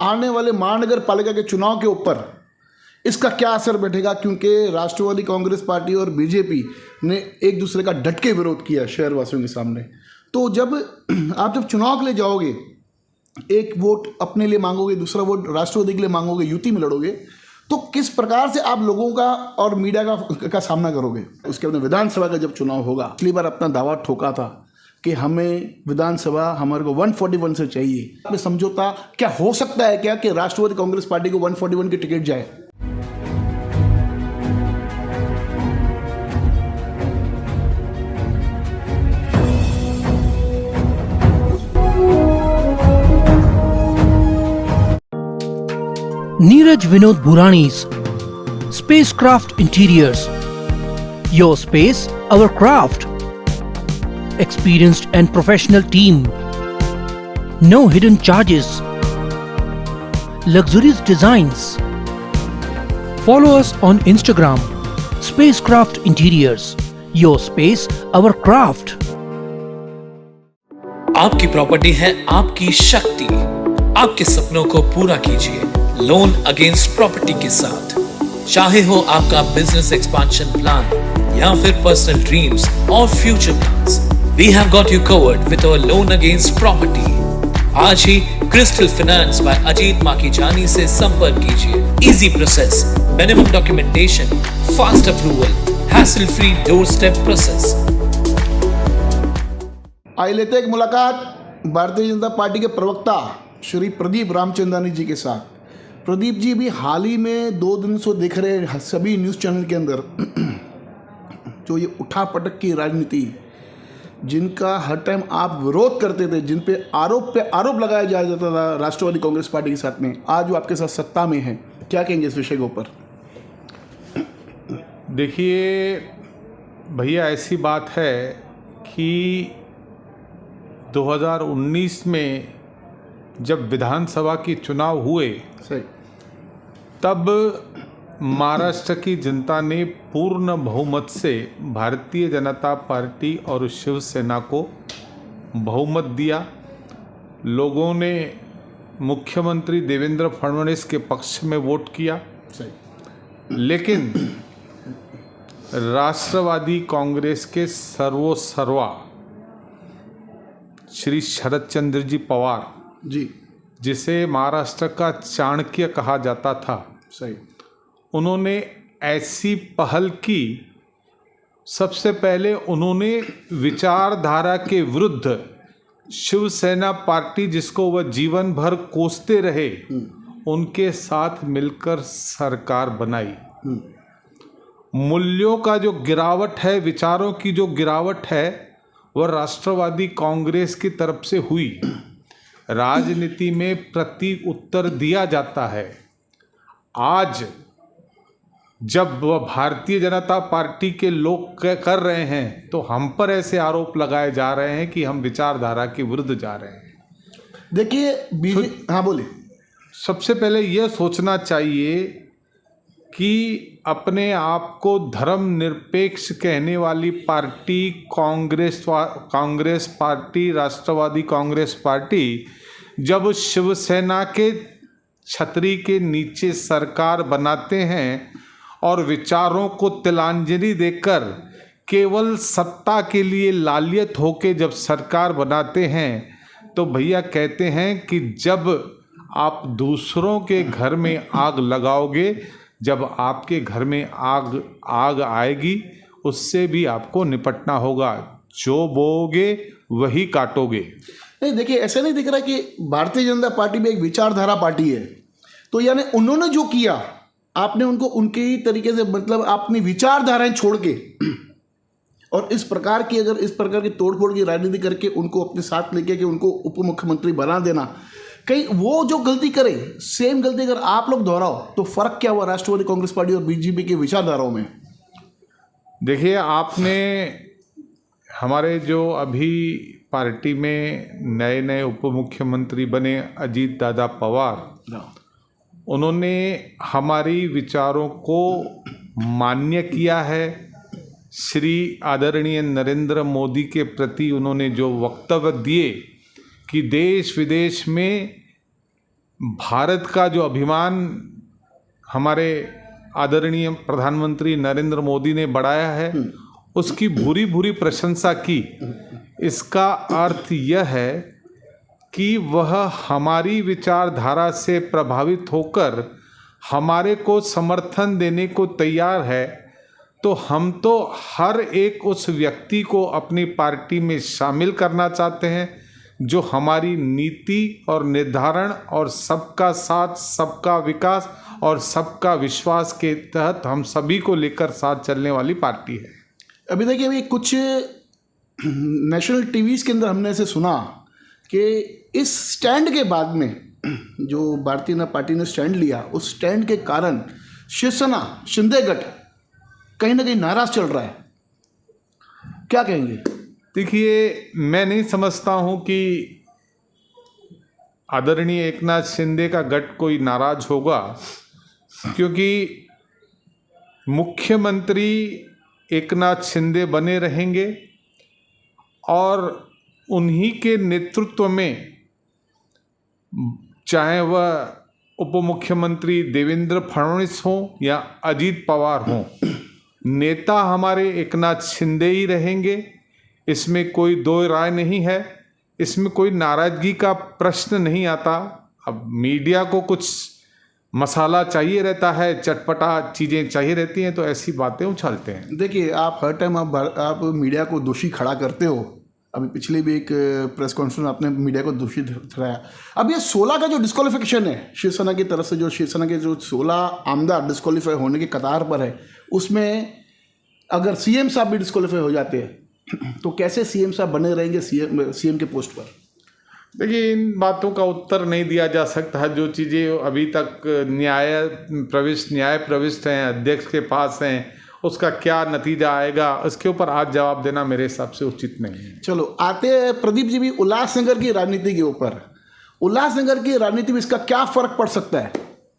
आने वाले महानगर पालिका के चुनाव के ऊपर इसका क्या असर बैठेगा, क्योंकि राष्ट्रवादी कांग्रेस पार्टी और बीजेपी ने एक दूसरे का डट के विरोध किया शहरवासियों के सामने। तो जब आप चुनाव के लिए जाओगे, एक वोट अपने लिए मांगोगे, दूसरा वोट राष्ट्रवादी के लिए मांगोगे, युति में लड़ोगे, तो किस प्रकार से आप लोगों का और मीडिया का सामना करोगे। उसके बाद विधानसभा का जब चुनाव होगा, पिछली बार अपना दावा ठोका था कि हमें विधानसभा हमारे को 141 से चाहिए। समझौता क्या हो सकता है क्या कि राष्ट्रवादी कांग्रेस पार्टी को 141 की टिकट जाए? Neeraj Vinod Burani's Spacecraft Interiors. Your space, our craft. Experienced and professional team. No hidden charges. Luxurious designs. Follow us on Instagram. Spacecraft Interiors. Your space, our craft. आपकी प्रॉपर्टी है आपकी शक्ति। आपके सपनों को पूरा कीजिए लोन अगेंस्ट प्रॉपर्टी के साथ। चाहे हो आपका बिजनेस एक्सपेंशन प्लान या फिर पर्सनल ड्रीम्स और future plans, we have got you covered with our loan against property. आज ही Crystal Finance by Ajit Makhijani से संपर्क कीजिए। Easy process, minimum documentation, fast approval, hassle free door step process. आइए लेते एक मुलाकात भारतीय जनता पार्टी के प्रवक्ता श्री प्रदीप रामचंदानी जी के साथ। प्रदीप जी भी हाल ही में 2 दिन से दिख रहे सभी न्यूज़ चैनल के अंदर जो ये उठापटक की राजनीति, जिनका हर टाइम आप विरोध करते थे, जिन पे आरोप लगाया जाता था राष्ट्रवादी कांग्रेस पार्टी के साथ में, आज वो आपके साथ सत्ता में है, क्या कहेंगे इस विषय के ऊपर? देखिए भैया, ऐसी बात है कि 2019 में जब विधानसभा के चुनाव हुए, सही, तब महाराष्ट्र की जनता ने पूर्ण बहुमत से भारतीय जनता पार्टी और शिवसेना को बहुमत दिया। लोगों ने मुख्यमंत्री देवेंद्र फडणवीस के पक्ष में वोट किया। सही। लेकिन राष्ट्रवादी कांग्रेस के सर्वा श्री शरद चंद्र जी पवार जी, जिसे महाराष्ट्र का चाणक्य कहा जाता था, सही, उन्होंने ऐसी पहल की। सबसे पहले उन्होंने विचारधारा के विरुद्ध शिवसेना पार्टी, जिसको वह जीवन भर कोसते रहे, उनके साथ मिलकर सरकार बनाई। मूल्यों का जो गिरावट है, विचारों की जो गिरावट है, वह राष्ट्रवादी कांग्रेस की तरफ से हुई। राजनीति में प्रति उत्तर दिया जाता है। आज जब वह भारतीय जनता पार्टी के लोग कर रहे हैं, तो हम पर ऐसे आरोप लगाए जा रहे हैं कि हम विचारधारा के विरुद्ध जा रहे हैं। देखिए हाँ बोलिए। सबसे पहले यह सोचना चाहिए कि अपने आप को धर्मनिरपेक्ष कहने वाली पार्टी कांग्रेस पार्टी, राष्ट्रवादी कांग्रेस पार्टी, जब शिवसेना के छतरी के नीचे सरकार बनाते हैं और विचारों को तिलांजलि देकर केवल सत्ता के लिए लालियत होके जब सरकार बनाते हैं, तो भैया कहते हैं कि जब आप दूसरों के घर में आग लगाओगे, जब आपके घर में आग आएगी, उससे भी आपको निपटना होगा। जो बोओगे वही काटोगे। नहीं, देखिए ऐसा नहीं दिख रहा कि भारतीय जनता पार्टी में एक विचारधारा पार्टी है, तो यानी उन्होंने जो किया, आपने उनको उनके ही तरीके से, मतलब आपने विचारधाराएं छोड़ के और इस प्रकार की तोड़फोड़ की राजनीति करके उनको अपने साथ लेके कि उनको उप मुख्यमंत्री बना देना, कहीं वो जो गलती करे, सेम गलती अगर आप लोग दोहराओ, तो फर्क क्या हुआ राष्ट्रवादी कांग्रेस पार्टी और बीजेपी के विचारधाराओं में? देखिए, आपने हमारे जो अभी पार्टी में नए उप मुख्यमंत्री बने अजीत दादा पवार, उन्होंने हमारी विचारों को मान्य किया है। श्री आदरणीय नरेंद्र मोदी के प्रति उन्होंने जो वक्तव्य दिए कि देश विदेश में भारत का जो अभिमान हमारे आदरणीय प्रधानमंत्री नरेंद्र मोदी ने बढ़ाया है, उसकी भूरी भूरी प्रशंसा की। इसका अर्थ यह है कि वह हमारी विचारधारा से प्रभावित होकर हमारे को समर्थन देने को तैयार है। तो हम तो हर एक उस व्यक्ति को अपनी पार्टी में शामिल करना चाहते हैं जो हमारी नीति और निर्धारण और सबका साथ, सबका विकास और सबका विश्वास के तहत हम सभी को लेकर साथ चलने वाली पार्टी है। अभी देखिए, अभी कुछ नेशनल टीवीज़ के अंदर हमने ऐसे सुना कि इस स्टैंड के बाद में जो भारतीय जनता पार्टी ने स्टैंड लिया, उस स्टैंड के कारण शिवसेना शिंदे गठ कहीं ना कहीं नाराज चल रहा है। क्या कहेंगे? देखिए, मैं नहीं समझता हूं कि आदरणीय एकनाथ शिंदे का गठ कोई नाराज होगा, क्योंकि मुख्यमंत्री एकनाथ शिंदे बने रहेंगे और उन्हीं के नेतृत्व में, चाहे वह उप मुख्यमंत्री देवेंद्र फडणवीस हों या अजीत पवार हों, नेता हमारे एकनाथ शिंदे ही रहेंगे। इसमें कोई दो राय नहीं है, इसमें कोई नाराजगी का प्रश्न नहीं आता। अब मीडिया को कुछ मसाला चाहिए रहता है, चटपटा चीज़ें चाहिए रहती हैं, तो ऐसी बातें उछालते हैं। देखिए, आप हर टाइम आप मीडिया को दोषी खड़ा करते हो। अभी पिछली भी एक प्रेस कॉन्फ्रेंस आपने मीडिया को दोषी ठहराया। अब ये 16 का जो डिस्क्वालिफिकेशन है शिवसेना की तरफ से, जो शिवसेना के जो 16 आमदार डिस्क्वालीफाई होने की कतार पर है, उसमें अगर सीएम साहब भी डिस्क्वालीफाई हो जाते हैं तो कैसे सीएम साहब बने रहेंगे सीएम के पोस्ट पर? देखिए, इन बातों का उत्तर नहीं दिया जा सकता है। जो चीज़ें अभी तक न्याय प्रविष्ट हैं, अध्यक्ष के पास हैं, उसका क्या नतीजा आएगा, इसके ऊपर आज जवाब देना मेरे हिसाब से उचित नहीं है। चलो, आते हैं प्रदीप जी भी उल्लासनगर की राजनीति के ऊपर। उल्लासनगर की राजनीति में इसका क्या फर्क पड़ सकता है?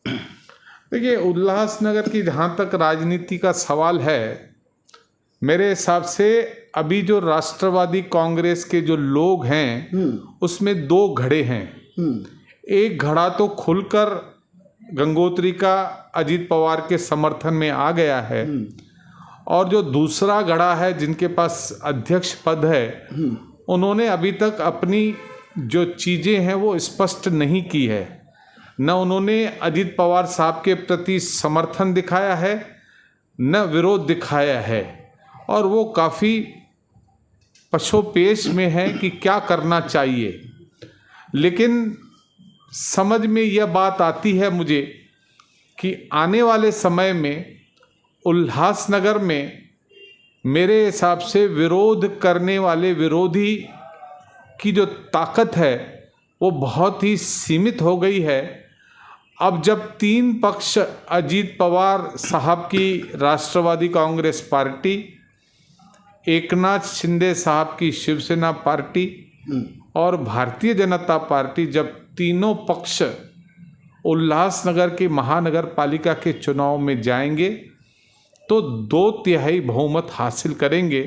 देखिए, उल्लासनगर की जहाँ तक राजनीति का सवाल है, मेरे हिसाब से अभी जो राष्ट्रवादी कांग्रेस के जो लोग हैं उसमें दो घड़े हैं। एक घड़ा तो खुलकर गंगोत्री का अजीत पवार के समर्थन में आ गया है, और जो दूसरा घड़ा है जिनके पास अध्यक्ष पद है, उन्होंने अभी तक अपनी जो चीज़ें हैं वो स्पष्ट नहीं की है। न उन्होंने अजीत पवार साहब के प्रति समर्थन दिखाया है, न विरोध दिखाया है, और वो काफ़ी पशोपेश में है कि क्या करना चाहिए। लेकिन समझ में यह बात आती है मुझे कि आने वाले समय में उल्लासनगर में मेरे हिसाब से विरोध करने वाले विरोधी की जो ताकत है वो बहुत ही सीमित हो गई है। अब जब तीन पक्ष, अजीत पवार साहब की राष्ट्रवादी कांग्रेस पार्टी, एकनाथ शिंदे साहब की शिवसेना पार्टी और भारतीय जनता पार्टी, जब तीनों पक्ष उल्लासनगर के महानगर पालिका के चुनाव में जाएंगे तो 2/3 बहुमत हासिल करेंगे।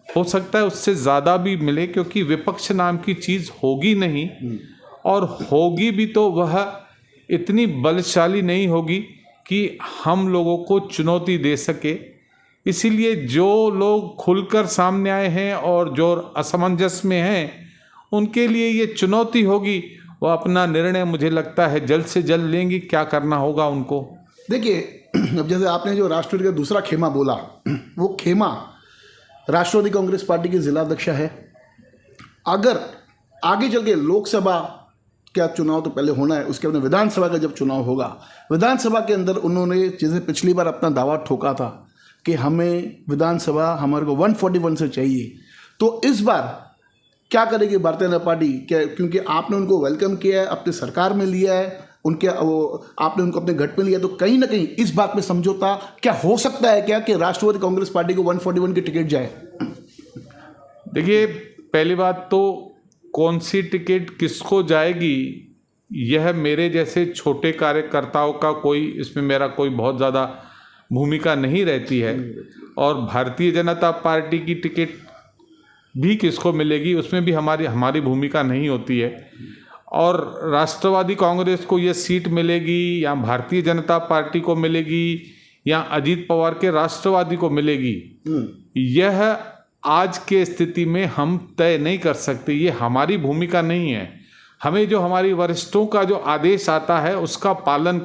हो सकता है उससे ज़्यादा भी मिले, क्योंकि विपक्ष नाम की चीज़ होगी नहीं, और होगी भी तो वह इतनी बलशाली नहीं होगी कि हम लोगों को चुनौती दे सके। इसीलिए जो लोग खुलकर सामने आए हैं और जो असमंजस में हैं, उनके लिए ये चुनौती होगी। वो अपना निर्णय मुझे लगता है जल्द से जल्द लेंगे, क्या करना होगा उनको। देखिए, अब जैसे आपने जो राष्ट्रवादी का दूसरा खेमा बोला, वो खेमा राष्ट्रवादी कांग्रेस पार्टी की जिला अध्यक्ष है। अगर आगे चल के लोकसभा का चुनाव तो पहले होना है, उसके बाद विधानसभा का जब चुनाव होगा, विधानसभा के अंदर उन्होंने जैसे पिछली बार अपना दावा ठोका था कि हमें विधानसभा हमारे को 141 से चाहिए, तो इस बार क्या करेगी भारतीय जनता पार्टी? क्या, क्योंकि आपने उनको वेलकम किया है, अपनी सरकार में लिया है, आपने उनको अपने गठ में लिया, तो कहीं ना कहीं इस बात में समझौता क्या हो सकता है क्या कि राष्ट्रवादी कांग्रेस पार्टी को 141 की टिकट जाए? देखिए, पहली बात तो कौन सी टिकट किसको जाएगी, यह मेरे जैसे छोटे कार्यकर्ताओं का कोई, इसमें मेरा कोई बहुत ज़्यादा भूमिका नहीं रहती है। और भारतीय जनता पार्टी की टिकट भी किसको मिलेगी, उसमें भी हमारी भूमिका नहीं होती है। और राष्ट्रवादी कांग्रेस को ये सीट मिलेगी या भारतीय जनता पार्टी को मिलेगी या अजीत पवार के राष्ट्रवादी को मिलेगी, यह आज के स्थिति में हम तय नहीं कर सकते। ये हमारी भूमिका नहीं है। हमें जो हमारी वरिष्ठों का जो आदेश आता है उसका पालन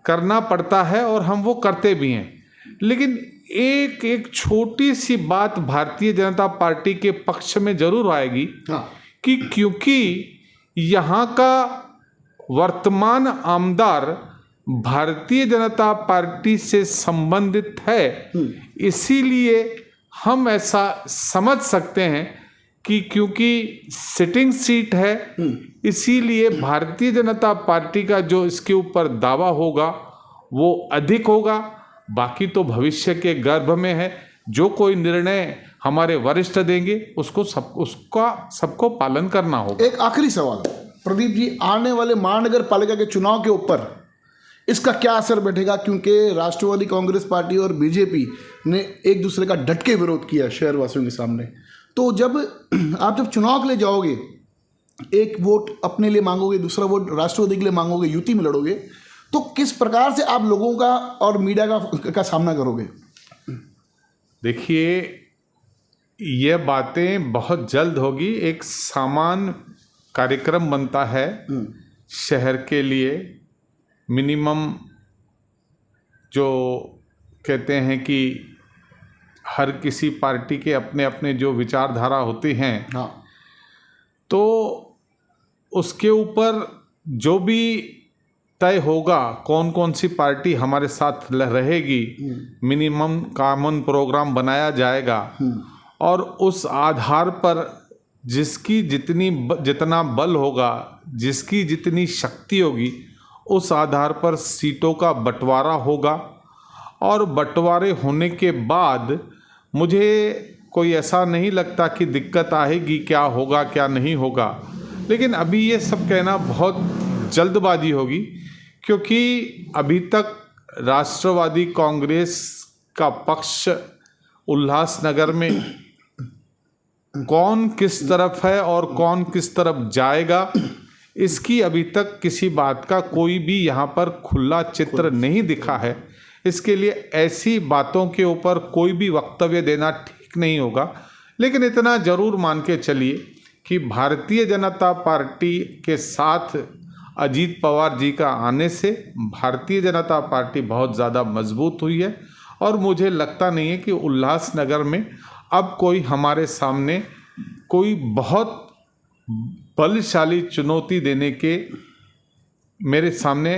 करना पड़ता है और हम वो करते भी हैं। लेकिन एक छोटी सी बात भारतीय जनता पार्टी के पक्ष में जरूर आएगी कि क्योंकि यहाँ का वर्तमान आमदार भारतीय जनता पार्टी से संबंधित है, इसीलिए हम ऐसा समझ सकते हैं कि क्योंकि सिटिंग सीट है, इसीलिए भारतीय जनता पार्टी का जो इसके ऊपर दावा होगा वो अधिक होगा। बाकी तो भविष्य के गर्भ में है। जो कोई निर्णय हमारे वरिष्ठ देंगे उसका सबको पालन करना होगा। एक आखिरी सवाल प्रदीप जी, आने वाले महानगर पालिका के चुनाव के ऊपर इसका क्या असर बैठेगा, क्योंकि राष्ट्रवादी कांग्रेस पार्टी और बीजेपी ने एक दूसरे का डट के विरोध किया शहरवासियों के सामने। तो जब चुनाव के लिए जाओगे, एक वोट अपने लिए मांगोगे, दूसरा वोट राष्ट्रवादी के लिए मांगोगे, युति में लड़ोगे, तो किस प्रकार से आप लोगों का और मीडिया का सामना करोगे? देखिए, ये बातें बहुत जल्द होगी। एक सामान्य कार्यक्रम बनता है शहर के लिए। मिनिमम जो कहते हैं कि हर किसी पार्टी के अपने अपने जो विचारधारा होती हैं, तो उसके ऊपर जो भी तय होगा, कौन कौन सी पार्टी हमारे साथ रहेगी, मिनिमम कॉमन प्रोग्राम बनाया जाएगा और उस आधार पर जिसकी जितना बल होगा, जिसकी जितनी शक्ति होगी, उस आधार पर सीटों का बंटवारा होगा। और बंटवारे होने के बाद मुझे कोई ऐसा नहीं लगता कि दिक्कत आएगी, क्या होगा क्या नहीं होगा। लेकिन अभी ये सब कहना बहुत जल्दबाजी होगी, क्योंकि अभी तक राष्ट्रवादी कांग्रेस का पक्ष उल्लासनगर में कौन किस तरफ है और कौन किस तरफ जाएगा, इसकी अभी तक किसी बात का कोई भी यहाँ पर खुला चित्र नहीं दिखा है। इसके लिए ऐसी बातों के ऊपर कोई भी वक्तव्य देना ठीक नहीं होगा। लेकिन इतना ज़रूर मान के चलिए कि भारतीय जनता पार्टी के साथ अजीत पवार जी का आने से भारतीय जनता पार्टी बहुत ज़्यादा मजबूत हुई है और मुझे लगता नहीं है कि उल्लासनगर में अब कोई हमारे सामने कोई बहुत बलशाली चुनौती देने के मेरे सामने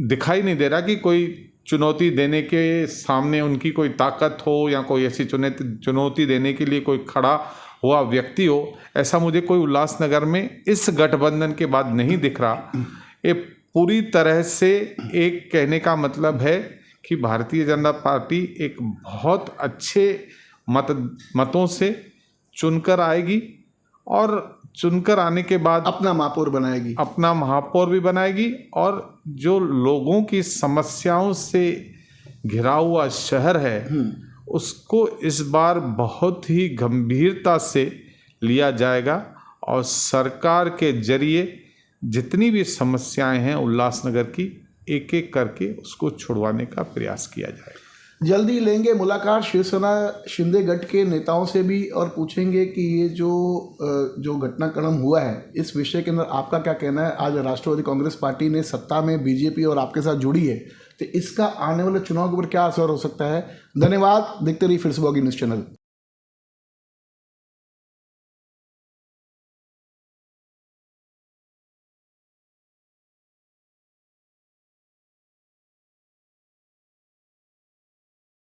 दिखाई नहीं दे रहा कि कोई चुनौती देने के सामने उनकी कोई ताकत हो या कोई ऐसी चुनौती देने के लिए कोई खड़ा हुआ व्यक्ति हो। ऐसा मुझे कोई उल्लासनगर में इस गठबंधन के बाद नहीं दिख रहा। ये पूरी तरह से एक कहने का मतलब है कि भारतीय जनता पार्टी एक बहुत अच्छे मतों से चुनकर आएगी और चुनकर आने के बाद अपना महापौर भी बनाएगी और जो लोगों की समस्याओं से घिरा हुआ शहर है उसको इस बार बहुत ही गंभीरता से लिया जाएगा और सरकार के जरिए जितनी भी समस्याएं हैं उल्लासनगर की एक एक करके उसको छुड़वाने का प्रयास किया जाएगा। जल्दी लेंगे मुलाकात शिवसेना शिंदे गठ के नेताओं से भी और पूछेंगे कि ये जो घटनाक्रम हुआ है इस विषय के अंदर आपका क्या कहना है। आज राष्ट्रवादी कांग्रेस पार्टी ने सत्ता में बीजेपी और आपके साथ जुड़ी है, तो इसका आने वाले चुनाव के ऊपर क्या असर हो सकता है। धन्यवाद। देखते रहिए फिर से न्यूज़ चैनल।